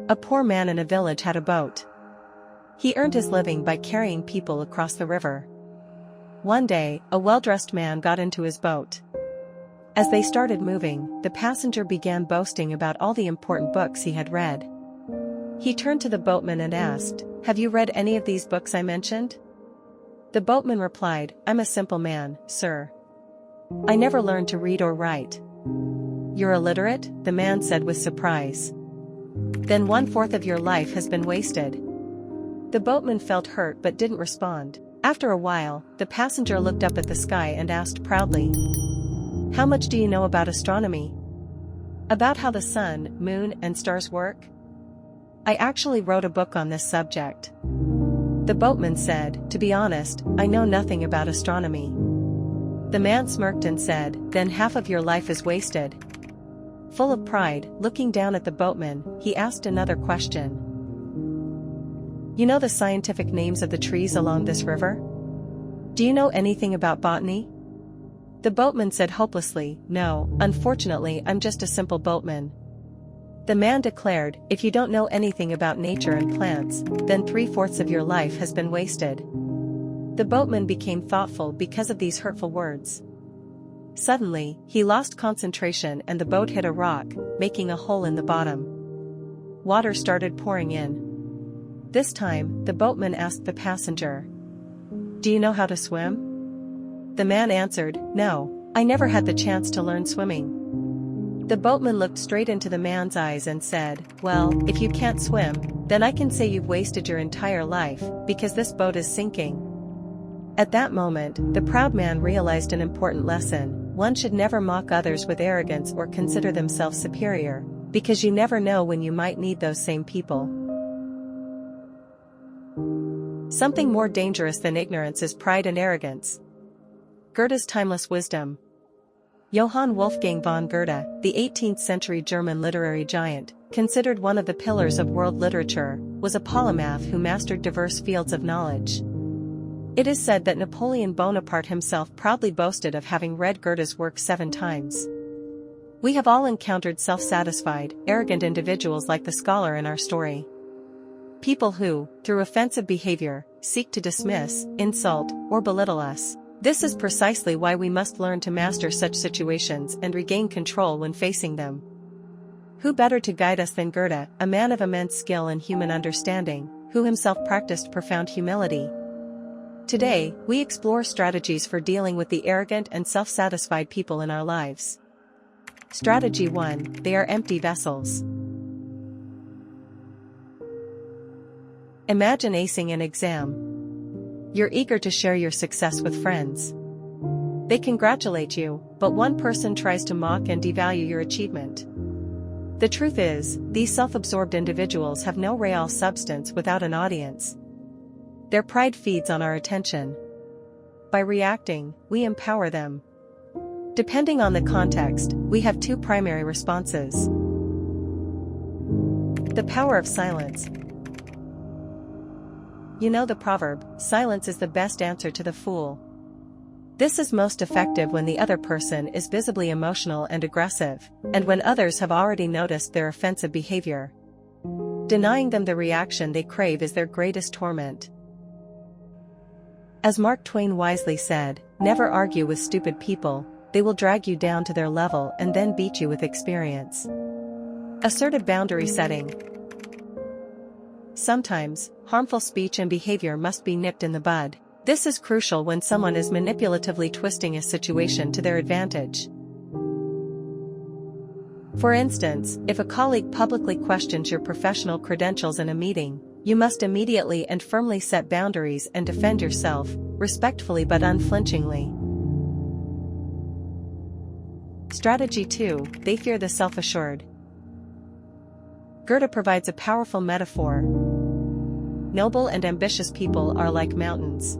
A poor man in a village had a boat. He earned his living by carrying people across the river. One day, a well-dressed man got into his boat. As they started moving, the passenger began boasting about all the important books he had read. He turned to the boatman and asked, "Have you read any of these books I mentioned?" The boatman replied, "I'm a simple man, sir. I never learned to read or write." "You're illiterate?" the man said with surprise. "Then 1/4 of your life has been wasted." The boatman felt hurt but didn't respond. After a while, the passenger looked up at the sky and asked proudly, "How much do you know about astronomy? About how the sun, moon, and stars work?" "I actually wrote a book on this subject." The boatman said, "To be honest, I know nothing about astronomy." The man smirked and said, "Then half of your life is wasted." Full of pride, looking down at the boatman, he asked another question. "You know the scientific names of the trees along this river? Do you know anything about botany?" The boatman said hopelessly, "No, unfortunately I'm just a simple boatman." The man declared, "If you don't know anything about nature and plants, then 3/4 of your life has been wasted." The boatman became thoughtful because of these hurtful words. Suddenly, he lost concentration and the boat hit a rock, making a hole in the bottom. Water started pouring in. This time, the boatman asked the passenger, "Do you know how to swim?" The man answered, "No, I never had the chance to learn swimming." The boatman looked straight into the man's eyes and said, "Well, if you can't swim, then I can say you've wasted your entire life, because this boat is sinking." At that moment, the proud man realized an important lesson. One should never mock others with arrogance or consider themselves superior, because you never know when you might need those same people. Something more dangerous than ignorance is pride and arrogance. Goethe's timeless wisdom. Johann Wolfgang von Goethe, the 18th century German literary giant, considered one of the pillars of world literature, was a polymath who mastered diverse fields of knowledge. It is said that Napoleon Bonaparte himself proudly boasted of having read Goethe's work 7 times. We have all encountered self-satisfied, arrogant individuals like the scholar in our story. People who, through offensive behavior, seek to dismiss, insult, or belittle us. This is precisely why we must learn to master such situations and regain control when facing them. Who better to guide us than Goethe, a man of immense skill and human understanding, who himself practiced profound humility? Today, we explore strategies for dealing with the arrogant and self-satisfied people in our lives. Strategy 1: They are empty vessels. Imagine acing an exam. You're eager to share your success with friends. They congratulate you, but one person tries to mock and devalue your achievement. The truth is, these self-absorbed individuals have no real substance without an audience. Their pride feeds on our attention. By reacting, we empower them. Depending on the context, we have 2 primary responses. The power of silence. You know the proverb, silence is the best answer to the fool. This is most effective when the other person is visibly emotional and aggressive, and when others have already noticed their offensive behavior. Denying them the reaction they crave is their greatest torment. As Mark Twain wisely said, never argue with stupid people, they will drag you down to their level and then beat you with experience. Assertive boundary setting. Sometimes, harmful speech and behavior must be nipped in the bud. This is crucial when someone is manipulatively twisting a situation to their advantage. For instance, if a colleague publicly questions your professional credentials in a meeting, you must immediately and firmly set boundaries and defend yourself, respectfully but unflinchingly. Strategy 2: They fear the self-assured. Goethe provides a powerful metaphor. Noble and ambitious people are like mountains.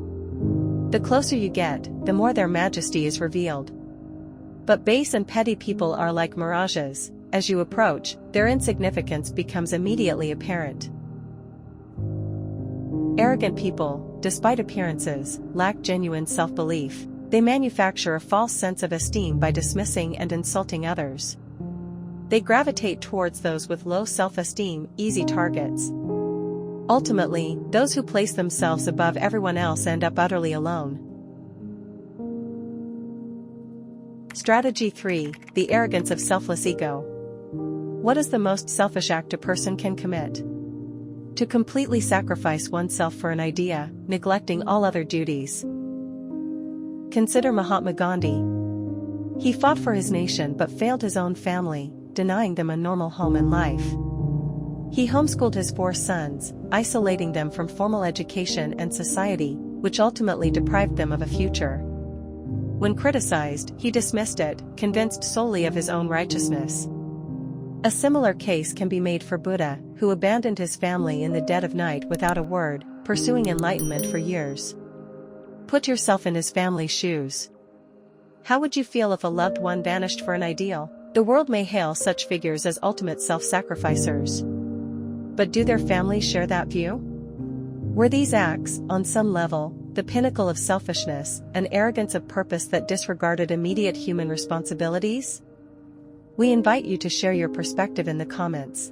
The closer you get, the more their majesty is revealed. But base and petty people are like mirages. As you approach, their insignificance becomes immediately apparent. Arrogant people, despite appearances, lack genuine self-belief. They manufacture a false sense of esteem by dismissing and insulting others. They gravitate towards those with low self-esteem, easy targets. Ultimately, those who place themselves above everyone else end up utterly alone. Strategy 3. The arrogance of selfless ego. What is the most selfish act a person can commit? To completely sacrifice oneself for an idea, neglecting all other duties. Consider Mahatma Gandhi. He fought for his nation but failed his own family, denying them a normal home and life. He homeschooled his 4 sons, isolating them from formal education and society, which ultimately deprived them of a future. When criticized, he dismissed it, convinced solely of his own righteousness. A similar case can be made for Buddha, who abandoned his family in the dead of night without a word, pursuing enlightenment for years. Put yourself in his family's shoes. How would you feel if a loved one vanished for an ideal? The world may hail such figures as ultimate self-sacrificers. But do their families share that view? Were these acts, on some level, the pinnacle of selfishness, an arrogance of purpose that disregarded immediate human responsibilities? We invite you to share your perspective in the comments.